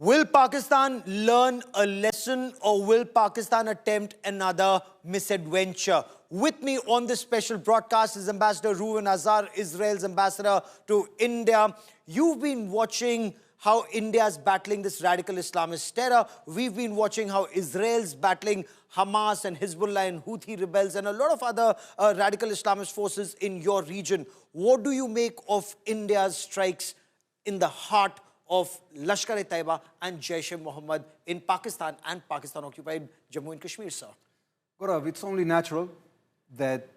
Will Pakistan learn a lesson or will Pakistan attempt another misadventure? With me on this special broadcast is Ambassador Reuven Azar, Israel's ambassador to India. You've been watching how India is battling this radical Islamist terror. We've been watching how Israel's battling Hamas and Hezbollah and Houthi rebels and a lot of other radical Islamist forces in your region. What do you make of India's strikes in the heart of lashkar-e-taiba and jaish-e-mohammad in Pakistan and Pakistan-occupied Jammu and Kashmir, sir? Gaurav, it's only natural that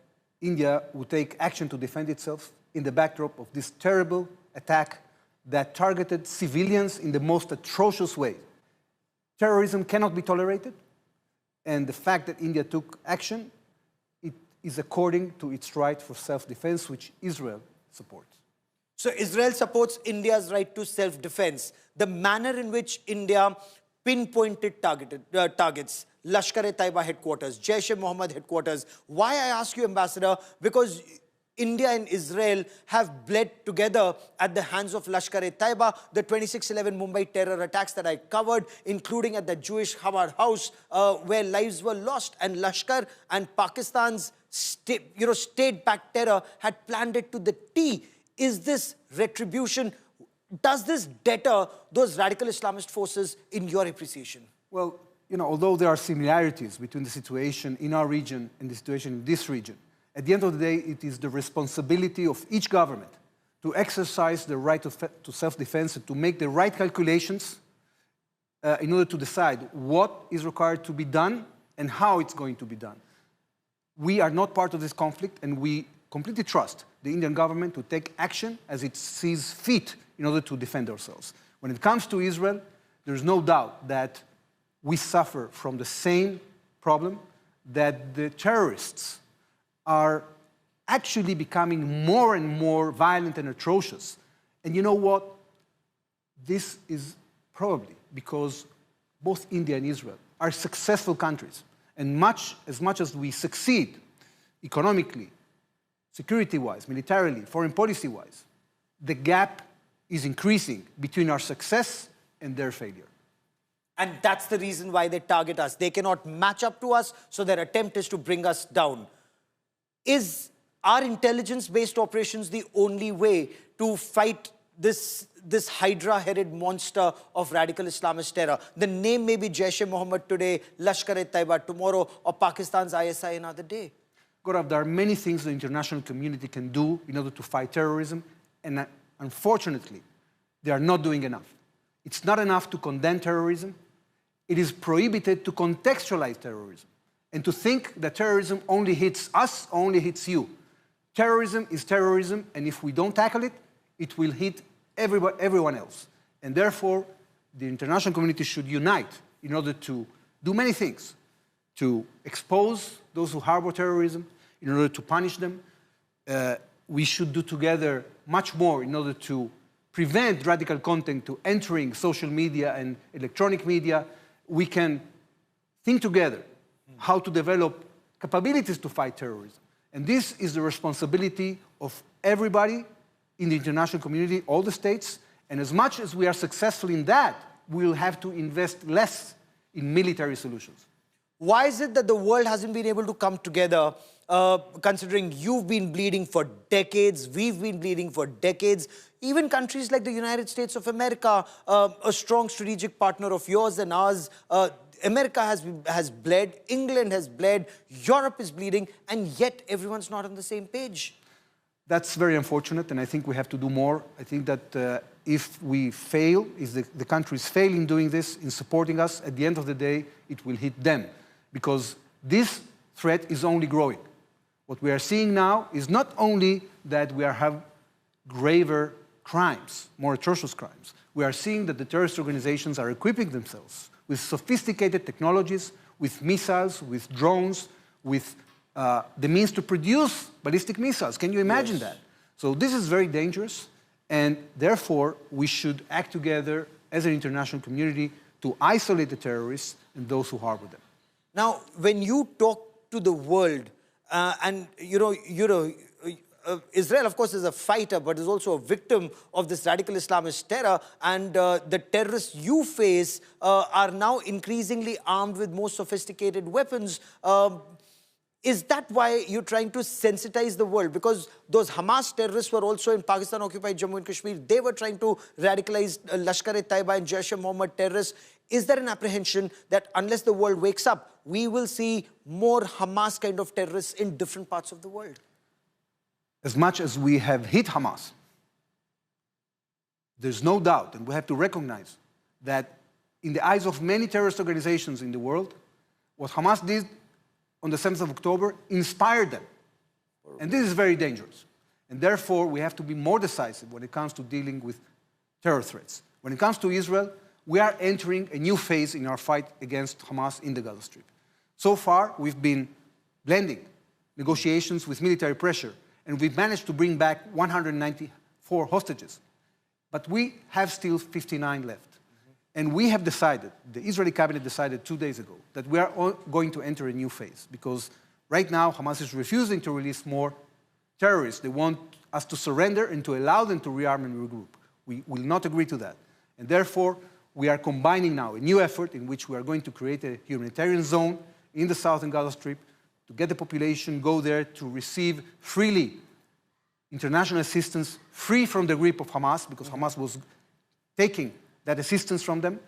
India would take action to defend itself in the backdrop of this terrible attack that targeted civilians in the most atrocious way. Terrorism cannot be tolerated, and the fact that India took action, it is according to its right for self-defense, which Israel supports. So Israel supports India's right to self-defense. The manner in which India pinpointed targets, lashkar-e-taiba headquarters, jaish-e-mohammad headquarters. Why I ask you, Ambassador? Because India and Israel have bled together at the hands of lashkar-e-taiba. The 26/11 Mumbai terror attacks that I covered, including at the Jewish-Mohammad house, where lives were lost. And Lashkar and Pakistan's state-backed terror had planned it to the T. Is this retribution? Does this deter those radical Islamist forces in your appreciation? Well, although there are similarities between the situation in our region and the situation in this region, at the end of the day, it is the responsibility of each government to exercise the right to self-defense and to make the right calculations in order to decide what is required to be done and how it's going to be done. We are not part of this conflict, and we completely trust the Indian government to take action as it sees fit in order to defend ourselves. When it comes to Israel, there's no doubt that we suffer from the same problem, that the terrorists are actually becoming more and more violent and atrocious. And you know what? This is probably because both India and Israel are successful countries. And as much as we succeed economically, security-wise, militarily, foreign policy-wise, the gap is increasing between our success and their failure. And that's the reason why they target us. They cannot match up to us, so their attempt is to bring us down. Is our intelligence-based operations the only way to fight this hydra-headed monster of radical Islamist terror? The name may be jaish-e-mohammad today, lashkar-e-taiba tomorrow, or Pakistan's ISI another day. Gaurav, there are many things the international community can do in order to fight terrorism, and unfortunately, they are not doing enough. It's not enough to condemn terrorism. It is prohibited to contextualize terrorism and to think that terrorism only hits us, only hits you. Terrorism is terrorism, and if we don't tackle it, it will hit everyone else. And therefore, the international community should unite in order to do many things, to expose those who harbor terrorism, in order to punish them. We should do together much more in order to prevent radical content to entering social media and electronic media. We can think together how to develop capabilities to fight terrorism. And this is the responsibility of everybody in the international community, all the states. And as much as we are successful in that, we will have to invest less in military solutions. Why is it that the world hasn't been able to come together, considering you've been bleeding for decades, we've been bleeding for decades? Even countries like the United States of America, a strong strategic partner of yours and ours, America has bled, England has bled, Europe is bleeding, and yet everyone's not on the same page. That's very unfortunate, and I think we have to do more. I think that if we fail, if the countries fail in doing this, in supporting us, at the end of the day, it will hit them. Because this threat is only growing. What we are seeing now is not only that we have graver crimes, more atrocious crimes. We are seeing that the terrorist organizations are equipping themselves with sophisticated technologies, with missiles, with drones, with the means to produce ballistic missiles. Can you imagine that? So this is very dangerous, and therefore we should act together as an international community to isolate the terrorists and those who harbor them. Now, when you talk to the world, and Israel, of course, is a fighter, but is also a victim of this radical Islamist terror. And the terrorists you face are now increasingly armed with more sophisticated weapons. Is that why you're trying to sensitize the world? Because those Hamas terrorists were also in Pakistan-occupied Jammu and Kashmir. They were trying to radicalize lashkar-e-taiba and jaish-e-mohammad terrorists. Is there an apprehension that unless the world wakes up, we will see more Hamas kind of terrorists in different parts of the world? As much as we have hit Hamas, there's no doubt, and we have to recognize that in the eyes of many terrorist organizations in the world, what Hamas did on the 7th of October inspired them. And this is very dangerous. And therefore, we have to be more decisive when it comes to dealing with terror threats. When it comes to Israel, we are entering a new phase in our fight against Hamas in the Gaza Strip. So far, we've been blending negotiations with military pressure, and we've managed to bring back 194 hostages. But we have still 59 left. And we have decided, the Israeli cabinet decided 2 days ago, that we are going to enter a new phase, because right now Hamas is refusing to release more terrorists. They want us to surrender and to allow them to rearm and regroup. We will not agree to that. And therefore, we are combining now a new effort in which we are going to create a humanitarian zone in the southern Gaza Strip to get the population go there to receive freely international assistance, free from the grip of Hamas, because Hamas was taking that assistance from them.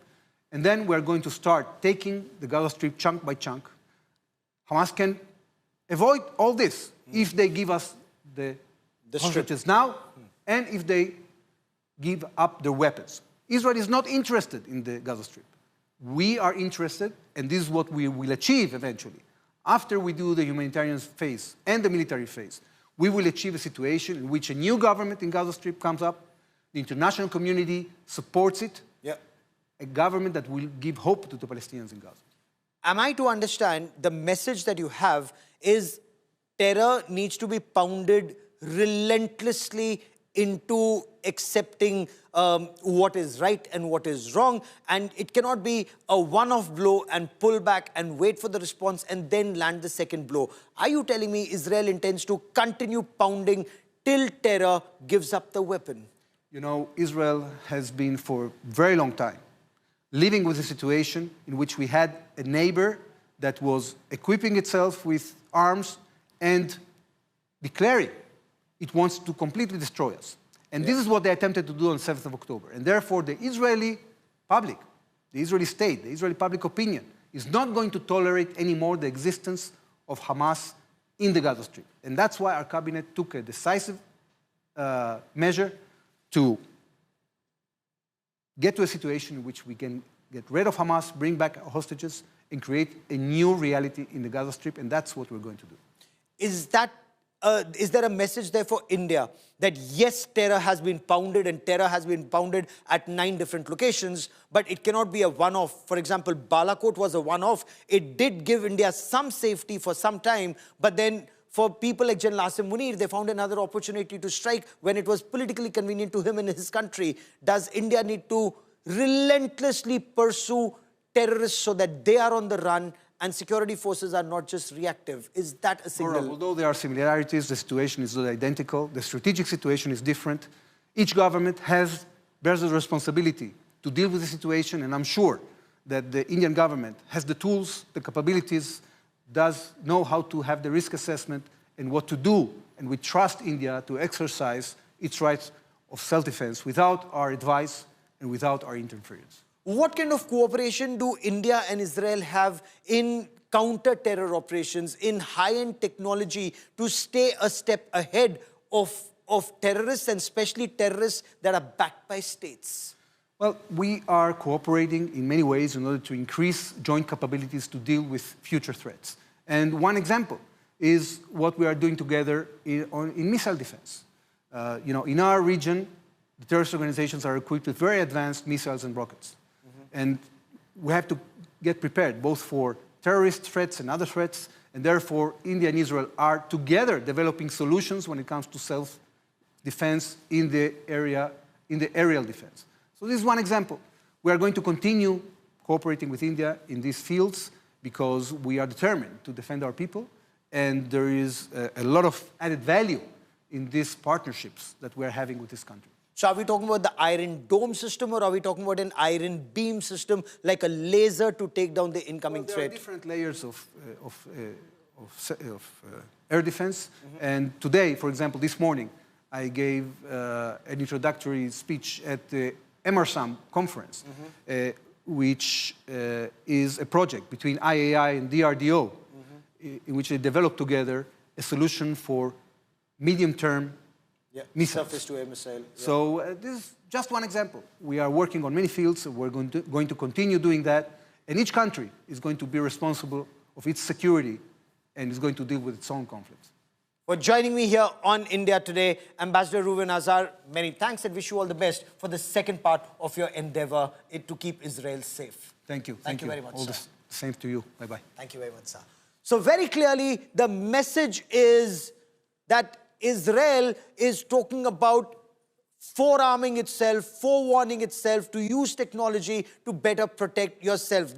And then we're going to start taking the Gaza Strip chunk by chunk. Hamas can avoid all this if they give us the hostages now and if they give up their weapons. Israel is not interested in the Gaza Strip. We are interested, and this is what we will achieve eventually. After we do the humanitarian phase and the military phase, we will achieve a situation in which a new government in Gaza Strip comes up. The international community supports it. Yeah. A government that will give hope to the Palestinians in Gaza. Am I to understand the message that you have is terror needs to be pounded relentlessly into accepting what is right and what is wrong, and it cannot be a one-off blow and pull back and wait for the response and then land the second blow? Are you telling me Israel intends to continue pounding till terror gives up the weapon? You know, Israel has been for a very long time living with a situation in which we had a neighbor that was equipping itself with arms and declaring it wants to completely destroy us. And this is what they attempted to do on 7th of October. And therefore, the Israeli public, the Israeli state, the Israeli public opinion is not going to tolerate anymore the existence of Hamas in the Gaza Strip. And that's why our cabinet took a decisive measure to get to a situation in which we can get rid of Hamas, bring back hostages, and create a new reality in the Gaza Strip, and that's what we're going to do. Is there a message there for India that yes, terror has been pounded and terror has been pounded at 9 different locations, but it cannot be a one-off? For example, Balakot was a one-off. It did give India some safety for some time, but then for people like General Asim Munir, they found another opportunity to strike when it was politically convenient to him and his country. Does India need to relentlessly pursue terrorists so that they are on the run and security forces are not just reactive? Is that a signal? Although there are similarities, the situation is not identical. The strategic situation is different. Each government bears the responsibility to deal with the situation, and I'm sure that the Indian government has the tools, the capabilities, does know how to have the risk assessment and what to do. And we trust India to exercise its rights of self-defense without our advice and without our interference. What kind of cooperation do India and Israel have in counter-terror operations, in high-end technology to stay a step ahead of terrorists, and especially terrorists that are backed by states? Well, we are cooperating in many ways in order to increase joint capabilities to deal with future threats. And one example is what we are doing together in missile defense. In our region, the terrorist organizations are equipped with very advanced missiles and rockets. And we have to get prepared both for terrorist threats and other threats. And therefore, India and Israel are together developing solutions when it comes to self-defense in the aerial defense. So this is one example. We are going to continue cooperating with India in these fields because we are determined to defend our people, and there is a lot of added value in these partnerships that we're having with this country. So are we talking about the Iron Dome system, or are we talking about an Iron Beam system, like a laser to take down the incoming There threat? are different layers of air defense. And today, for example, this morning, I gave an introductory speech at the MRSAM conference, which is a project between IAI and DRDO, in which they developed together a solution for medium-term missiles. Surface-to-air missile. So this is just one example. We are working on many fields, and we're going to continue doing that. And each country is going to be responsible of its security and is going to deal with its own conflicts. For joining me here on India Today, Ambassador Reuven Azar, many thanks and wish you all the best for the second part of your endeavor to keep Israel safe. Thank you. Thank you very much, All sir. the same to you. Bye-bye. Thank you very much, sir. So very clearly, the message is that Israel is talking about forearming itself, forewarning itself to use technology to better protect yourself.